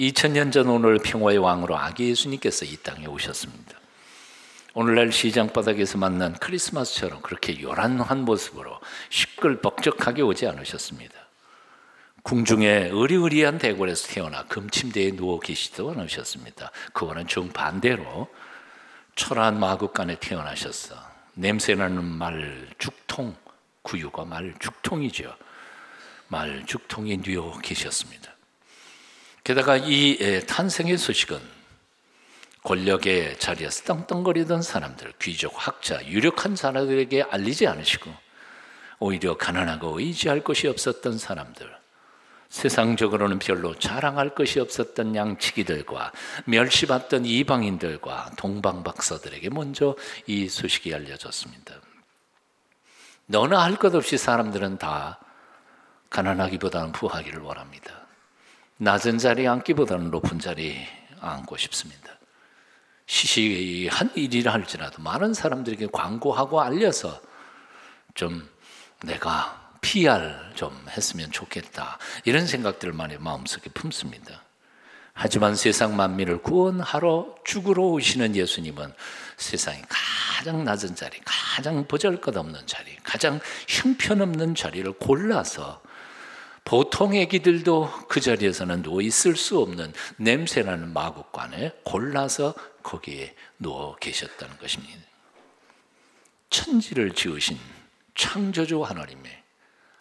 2000년 전 오늘 평화의 왕으로 아기 예수님께서 이 땅에 오셨습니다. 오늘날 시장바닥에서 만난 크리스마스처럼 그렇게 요란한 모습으로 시끌벅적하게 오지 않으셨습니다. 궁중의 의리의리한 대궐에서 태어나 금침대에 누워 계시지도 않으셨습니다. 그거는 정반대로 초라한 마국간에 태어나셨어. 냄새나는 말죽통, 구유가 말죽통이죠. 말죽통에 누워 계셨습니다. 게다가 이 탄생의 소식은 권력의 자리에서 땅땅거리던 사람들, 귀족, 학자, 유력한 사람들에게 알리지 않으시고 오히려 가난하고 의지할 것이 없었던 사람들, 세상적으로는 별로 자랑할 것이 없었던 양치기들과 멸시받던 이방인들과 동방박사들에게 먼저 이 소식이 알려졌습니다. 너나 할 것 없이 사람들은 다 가난하기보다는 부하기를 원합니다. 낮은 자리에 앉기보다는 높은 자리에 앉고 싶습니다. 시시한 일이라 할지라도 많은 사람들에게 광고하고 알려서 좀 내가 PR 좀 했으면 좋겠다, 이런 생각들을 많이 마음속에 품습니다. 하지만 세상 만민을 구원하러 죽으러 오시는 예수님은 세상의 가장 낮은 자리, 가장 보잘것없는 자리, 가장 형편없는 자리를 골라서 보통 애기들도 그 자리에서는 누워 있을 수 없는 냄새나는 마국간에 골라서 거기에 누워 계셨다는 것입니다. 천지를 지으신 창조주 하나님의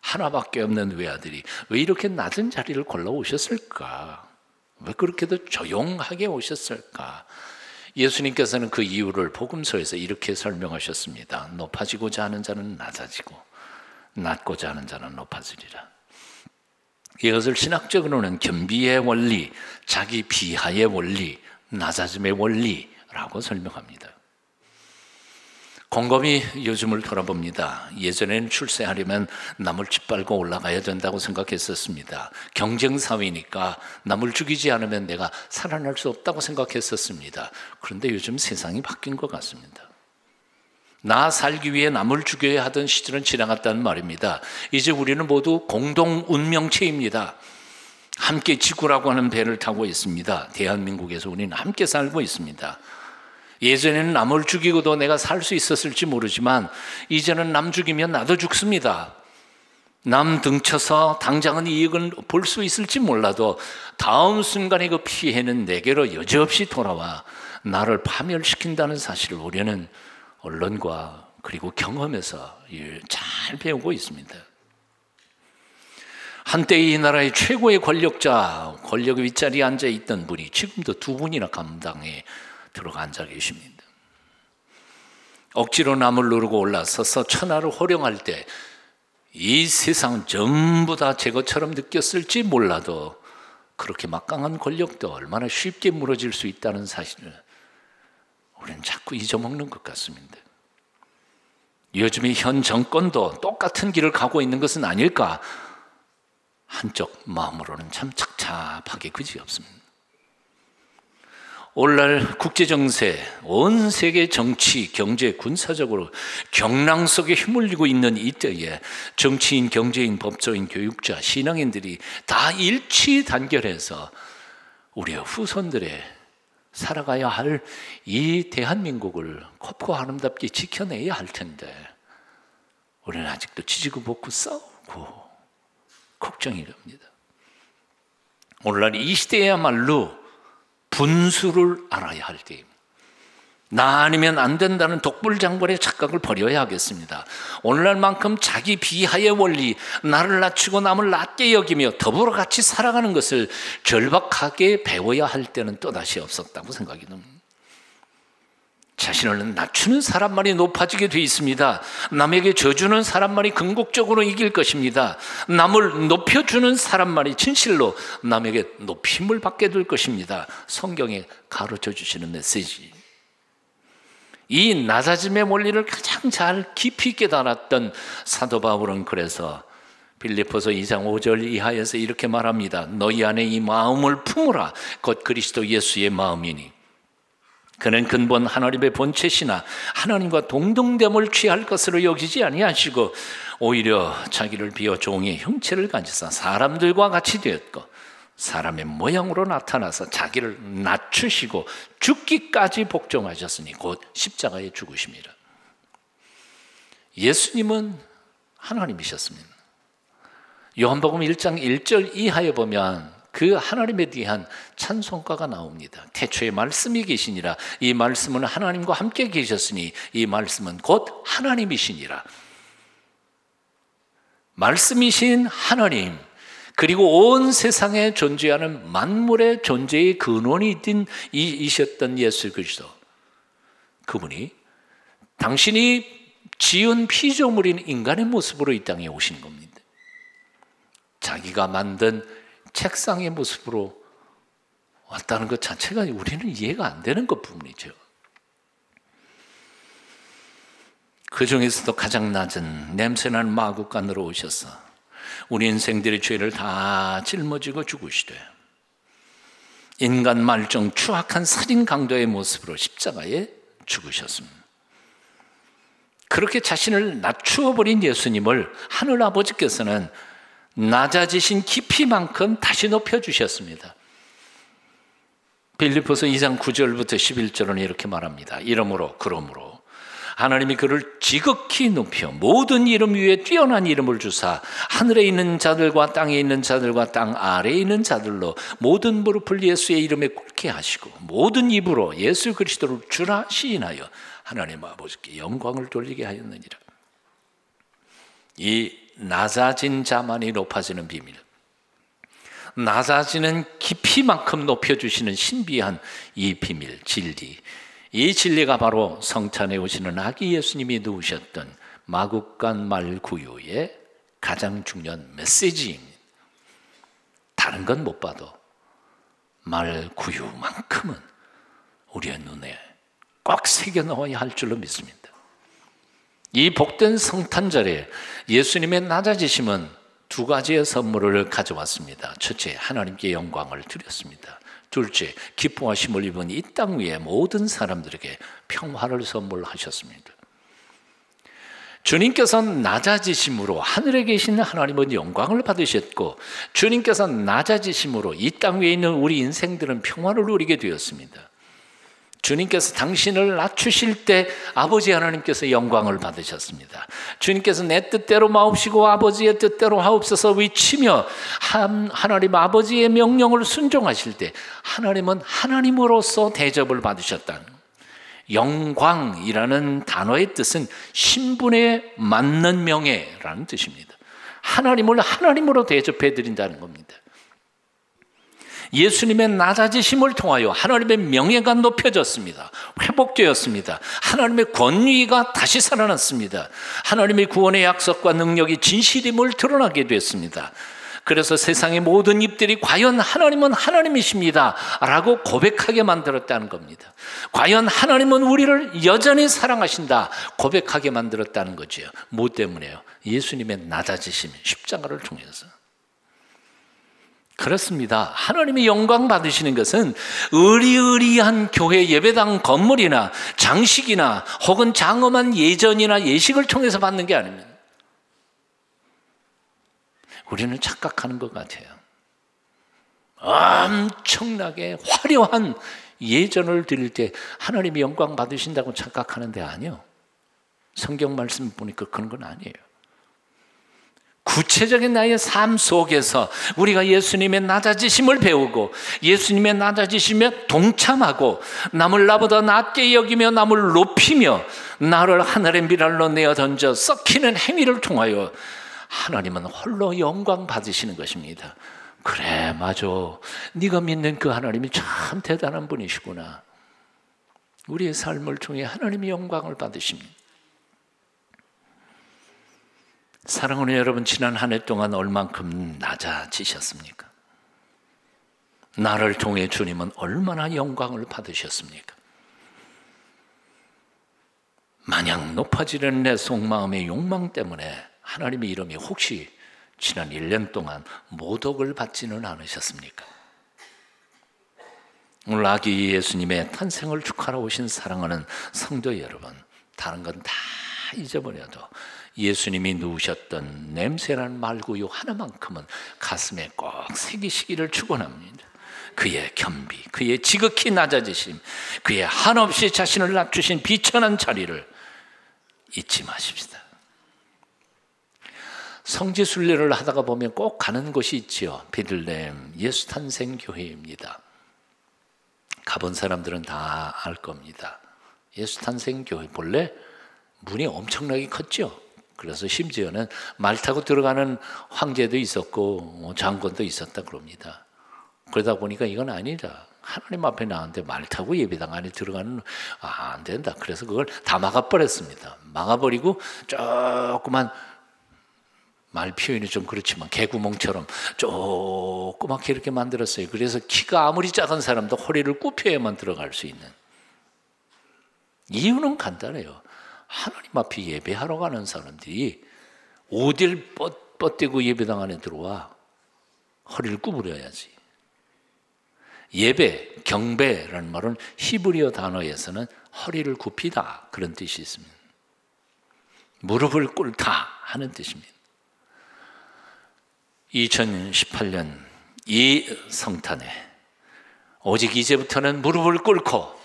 하나밖에 없는 외아들이 왜 이렇게 낮은 자리를 골라 오셨을까? 왜 그렇게도 조용하게 오셨을까? 예수님께서는 그 이유를 복음서에서 이렇게 설명하셨습니다. 높아지고자 하는 자는 낮아지고 낮고자 하는 자는 높아지리라. 이것을 신학적으로는 겸비의 원리, 자기 비하의 원리, 낮아짐의 원리라고 설명합니다. 곰곰이 요즘을 돌아봅니다. 예전에는 출세하려면 남을 짓밟고 올라가야 된다고 생각했었습니다. 경쟁사회니까 남을 죽이지 않으면 내가 살아날 수 없다고 생각했었습니다. 그런데 요즘 세상이 바뀐 것 같습니다. 나 살기 위해 남을 죽여야 하던 시절은 지나갔다는 말입니다. 이제 우리는 모두 공동 운명체입니다. 함께 지구라고 하는 배를 타고 있습니다. 대한민국에서 우리는 함께 살고 있습니다. 예전에는 남을 죽이고도 내가 살 수 있었을지 모르지만 이제는 남 죽이면 나도 죽습니다. 남 등쳐서 당장은 이익을 볼 수 있을지 몰라도 다음 순간에 그 피해는 내게로 여지없이 돌아와 나를 파멸시킨다는 사실을 우리는 언론과 그리고 경험에서 잘 배우고 있습니다. 한때 이 나라의 최고의 권력자, 권력의 윗자리에 앉아있던 분이 지금도 두 분이나 감당에 들어가 앉아 계십니다. 억지로 남을 누르고 올라서서 천하를 호령할 때 이 세상은 전부 다 제 것처럼 느꼈을지 몰라도 그렇게 막강한 권력도 얼마나 쉽게 무너질 수 있다는 사실을 우리는 자꾸 잊어먹는 것 같습니다. 요즘의 현 정권도 똑같은 길을 가고 있는 것은 아닐까? 한쪽 마음으로는 참 착잡하게 그지없습니다. 오늘날 국제정세, 온 세계 정치, 경제, 군사적으로 경랑 속에 휘말리고 있는 이때에 정치인, 경제인, 법조인, 교육자, 신앙인들이 다 일치 단결해서 우리의 후손들의 살아가야 할 이 대한민국을 곱고 아름답게 지켜내야 할 텐데 우리는 아직도 지지고 볶고 싸우고 걱정이 됩니다. 오늘날 이 시대야말로 분수를 알아야 할 때입니다. 나 아니면 안 된다는 독불장군의 착각을 버려야 하겠습니다. 오늘날만큼 자기 비하의 원리, 나를 낮추고 남을 낮게 여기며 더불어 같이 살아가는 것을 절박하게 배워야 할 때는 또다시 없었다고 생각이 듭니다. 자신을 낮추는 사람만이 높아지게 돼 있습니다. 남에게 져주는 사람만이 궁극적으로 이길 것입니다. 남을 높여주는 사람만이 진실로 남에게 높임을 받게 될 것입니다. 성경에 가르쳐 주시는 메시지. 이 낮아짐의 원리를 가장 잘 깊이 깨달았던 사도 바울은 그래서 빌립보서 2장 5절 이하에서 이렇게 말합니다. 너희 안에 이 마음을 품으라. 곧 그리스도 예수의 마음이니 그는 근본 하나님의 본체시나 하나님과 동등됨을 취할 것으로 여기지 아니하시고 오히려 자기를 비워 종의 형체를 가지사 사람들과 같이 되었고 사람의 모양으로 나타나서 자기를 낮추시고 죽기까지 복종하셨으니 곧 십자가에 죽으심이라. 예수님은 하나님이셨습니다. 요한복음 1장 1절 이하에 보면 그 하나님에 대한 찬송가가 나옵니다. 태초에 말씀이 계시니라. 이 말씀은 하나님과 함께 계셨으니 이 말씀은 곧 하나님이시니라. 말씀이신 하나님, 그리고 온 세상에 존재하는 만물의 존재의 근원이셨던 예수 그리스도, 그분이 당신이 지은 피조물인 인간의 모습으로 이 땅에 오신 겁니다. 자기가 만든 책상의 모습으로 왔다는 것 자체가 우리는 이해가 안 되는 것뿐이죠. 그 중에서도 가장 낮은 냄새나는 마구간으로 오셔서 우리 인생들의 죄를 다 짊어지고 죽으시되 인간 말종 추악한 살인 강도의 모습으로 십자가에 죽으셨습니다. 그렇게 자신을 낮추어 버린 예수님을 하늘 아버지께서는 낮아지신 깊이만큼 다시 높여주셨습니다. 빌립보서 2장 9절부터 11절은 이렇게 말합니다. 그러므로 하나님이 그를 지극히 높여 모든 이름 위에 뛰어난 이름을 주사 하늘에 있는 자들과 땅에 있는 자들과 땅 아래에 있는 자들로 모든 무릎을 예수의 이름에 꿇게 하시고 모든 입으로 예수 그리스도를 주라 시인하여 하나님 아버지께 영광을 돌리게 하였느니라. 이 낮아진 자만이 높아지는 비밀, 낮아지는 깊이만큼 높여주시는 신비한 이 비밀, 진리, 이 진리가 바로 성찬에 오시는 아기 예수님이 누우셨던 마국간 말구유의 가장 중요한 메시지입니다. 다른 건 못 봐도 말구유만큼은 우리의 눈에 꼭 새겨 넣어야 할 줄로 믿습니다. 이 복된 성탄절에 예수님의 낮아지심은 두 가지의 선물을 가져왔습니다. 첫째, 하나님께 영광을 드렸습니다. 둘째, 기뻐하심을 입은 이 땅 위에 모든 사람들에게 평화를 선물하셨습니다. 주님께서 낮아지심으로 하늘에 계신 하나님은 영광을 받으셨고 주님께서 낮아지심으로 이 땅 위에 있는 우리 인생들은 평화를 누리게 되었습니다. 주님께서 당신을 낮추실 때 아버지 하나님께서 영광을 받으셨습니다. 주님께서 내 뜻대로 마옵시고 아버지의 뜻대로 하옵소서 외치며 하나님 아버지의 명령을 순종하실 때 하나님은 하나님으로서 대접을 받으셨다는, 영광이라는 단어의 뜻은 신분에 맞는 명예라는 뜻입니다. 하나님을 하나님으로 대접해 드린다는 겁니다. 예수님의 낮아지심을 통하여 하나님의 명예가 높여졌습니다. 회복되었습니다. 하나님의 권위가 다시 살아났습니다. 하나님의 구원의 약속과 능력이 진실임을 드러나게 됐습니다. 그래서 세상의 모든 입들이 과연 하나님은 하나님이십니다 라고 고백하게 만들었다는 겁니다. 과연 하나님은 우리를 여전히 사랑하신다 고백하게 만들었다는 거죠. 뭐 때문에요? 예수님의 낮아지심, 십자가를 통해서. 그렇습니다. 하나님이 영광 받으시는 것은 의리의리한 교회 예배당 건물이나 장식이나 혹은 장엄한 예전이나 예식을 통해서 받는 게 아닙니다. 우리는 착각하는 것 같아요. 엄청나게 화려한 예전을 드릴 때 하나님이 영광 받으신다고 착각하는데 아니요. 성경 말씀 보니까 그런 건 아니에요. 구체적인 나의 삶 속에서 우리가 예수님의 낮아지심을 배우고 예수님의 낮아지심에 동참하고 남을 나보다 낮게 여기며 남을 높이며 나를 하늘의 미랄로 내어 던져 썩히는 행위를 통하여 하나님은 홀로 영광 받으시는 것입니다. 그래, 맞아. 네가 믿는 그 하나님이 참 대단한 분이시구나. 우리의 삶을 통해 하나님이 영광을 받으십니다. 사랑하는 여러분, 지난 한 해 동안 얼만큼 낮아지셨습니까? 나를 통해 주님은 얼마나 영광을 받으셨습니까? 마냥 높아지는 내 속마음의 욕망 때문에 하나님의 이름이 혹시 지난 1년 동안 모독을 받지는 않으셨습니까? 오늘 아기 예수님의 탄생을 축하하러 오신 사랑하는 성도 여러분, 다른 건 다 잊어버려도 예수님이 누우셨던 냄새나는 말구유 하나만큼은 가슴에 꼭 새기시기를 축원합니다. 그의 겸비, 그의 지극히 낮아지심, 그의 한없이 자신을 낮추신 비천한 자리를 잊지 마십시다. 성지순례를 하다가 보면 꼭 가는 곳이 있지요. 베들레헴 예수 탄생 교회입니다. 가본 사람들은 다 알 겁니다. 예수 탄생 교회 본래 문이 엄청나게 컸죠. 그래서 심지어는 말 타고 들어가는 황제도 있었고 장군도 있었다 그럽니다. 그러다 보니까 이건 아니다. 하나님 앞에 나왔는데 말 타고 예배당 안에 들어가는 안 된다. 그래서 그걸 다 막아버렸습니다. 막아버리고 조그만, 말 표현이 좀 그렇지만 개구멍처럼 조그맣게 이렇게 만들었어요. 그래서 키가 아무리 작은 사람도 허리를 굽혀야만 들어갈 수 있는. 이유는 간단해요. 하나님 앞에 예배하러 가는 사람들이 어딜 뻗대고 예배당 안에 들어와. 허리를 구부려야지. 예배, 경배라는 말은 히브리어 단어에서는 허리를 굽히다 그런 뜻이 있습니다. 무릎을 꿇다 하는 뜻입니다. 2018년 이 성탄에 오직 이제부터는 무릎을 꿇고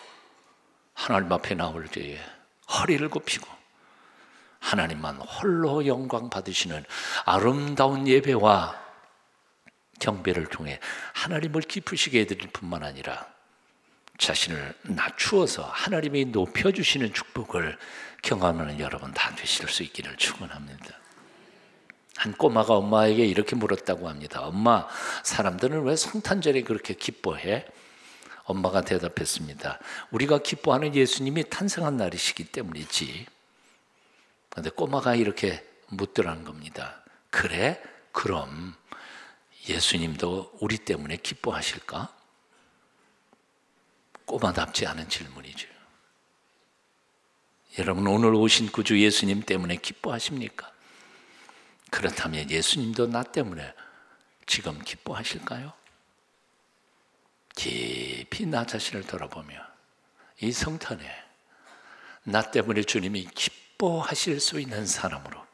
하나님 앞에 나올 때에 허리를 굽히고 하나님만 홀로 영광 받으시는 아름다운 예배와 경배를 통해 하나님을 기쁘시게 해드릴 뿐만 아니라 자신을 낮추어서 하나님이 높여주시는 축복을 경험하는 여러분 다 되실 수 있기를 축원합니다. 한 꼬마가 엄마에게 이렇게 물었다고 합니다. 엄마, 사람들은 왜 성탄절에 그렇게 기뻐해? 엄마가 대답했습니다. 우리가 기뻐하는 예수님이 탄생한 날이시기 때문이지. 그런데 꼬마가 이렇게 묻더라는 겁니다. 그래? 그럼 예수님도 우리 때문에 기뻐하실까? 꼬마답지 않은 질문이죠. 여러분, 오늘 오신 구주 예수님 때문에 기뻐하십니까? 그렇다면 예수님도 나 때문에 지금 기뻐하실까요? 깊이 나 자신을 돌아보며 이 성탄에 나 때문에 주님이 기뻐하실 수 있는 사람으로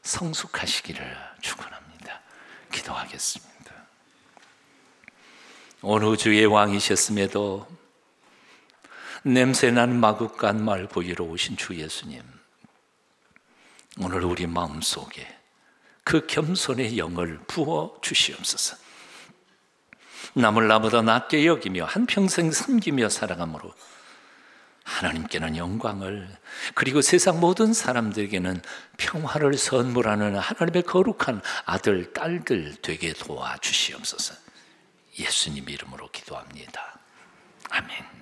성숙하시기를 축원합니다. 기도하겠습니다. 온 우주의 왕이셨음에도 냄새난 마구간 말구유로 오신 주 예수님, 오늘 우리 마음속에 그 겸손의 영을 부어 주시옵소서. 남을 나보다 낮게 여기며 한평생 섬기며 살아감으로 하나님께는 영광을, 그리고 세상 모든 사람들에게는 평화를 선물하는 하나님의 거룩한 아들, 딸들 되게 도와주시옵소서. 예수님 이름으로 기도합니다. 아멘.